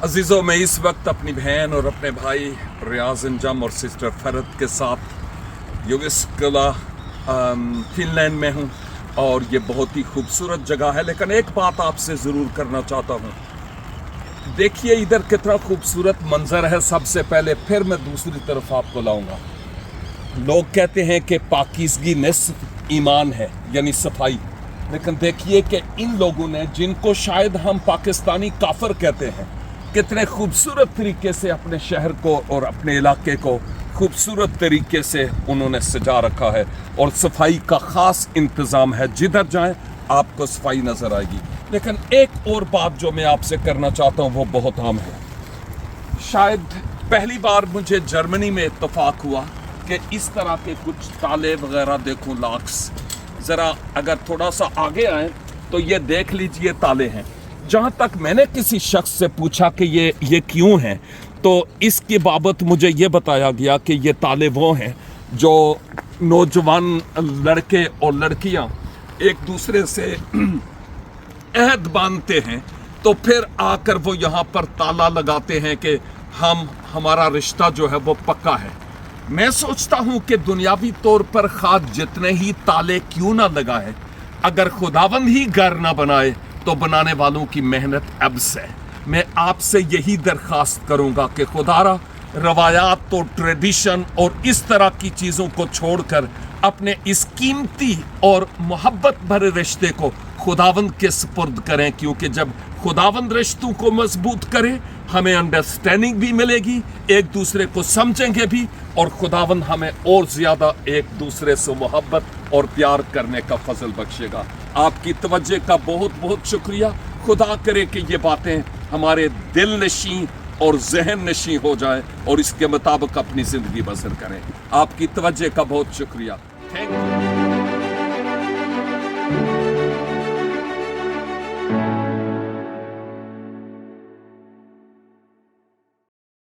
अजीज़ों, मैं इस वक्त अपनी बहन और अपने भाई रियाज अंजम और सिस्टर फरद के साथ युगस्कला फिनलैंड में हूँ और ये बहुत ही खूबसूरत जगह है। लेकिन एक बात आपसे ज़रूर करना चाहता हूँ, देखिए इधर कितना खूबसूरत मंजर है। सबसे पहले फिर मैं दूसरी तरफ आपको लाऊंगा। लोग कहते हैं कि पाकीज़गी निस्फ़ ईमान है, यानी सफाई। लेकिन देखिए कि इन लोगों ने, जिनको शायद हम पाकिस्तानी काफिर कहते हैं, कितने खूबसूरत तरीके से अपने शहर को और अपने इलाके को खूबसूरत तरीके से उन्होंने सजा रखा है और सफाई का ख़ास इंतज़ाम है। जिधर जाएं आपको सफाई नज़र आएगी। लेकिन एक और बात जो मैं आपसे करना चाहता हूँ वो बहुत आम है। शायद पहली बार मुझे जर्मनी में इत्तफाक हुआ कि इस तरह के कुछ ताले वगैरह देखूं, लॉक्स। ज़रा अगर थोड़ा सा आगे आए तो ये देख लीजिए ताले हैं। जहाँ तक मैंने किसी शख्स से पूछा कि ये क्यों हैं, तो इसके बाबत मुझे ये बताया गया कि ये ताले वो हैं जो नौजवान लड़के और लड़कियाँ एक दूसरे से अहद बांधते हैं, तो फिर आकर वो यहाँ पर ताला लगाते हैं कि हमारा रिश्ता जो है वो पक्का है। मैं सोचता हूँ कि दुनियावी तौर पर खास जितने ही ताले क्यों ना लगाए, अगर खुदावंद ही घर ना बनाए तो बनाने वालों की मेहनत अब्स है। मैं आपसे यही दरख्वास्त करूँगा कि खुदारा रवायात और ट्रेडिशन और इस तरह की चीज़ों को छोड़कर अपने इस कीमती और मोहब्बत भरे रिश्ते को खुदावंद के सुपुर्द करें, क्योंकि जब खुदावंद रिश्तों को मजबूत करे हमें अंडरस्टैंडिंग भी मिलेगी, एक दूसरे को समझेंगे भी, और खुदावंद हमें और ज़्यादा एक दूसरे से मोहब्बत और प्यार करने का फजल बख्शेगा। आपकी तवज्जो का बहुत बहुत शुक्रिया। खुदा करे कि ये बातें हमारे दिल नशीं और जहन नशीं हो जाए और इसके मुताबिक अपनी ज़िंदगी बसर करें। आपकी तवज्जो का बहुत शुक्रिया। Thank you.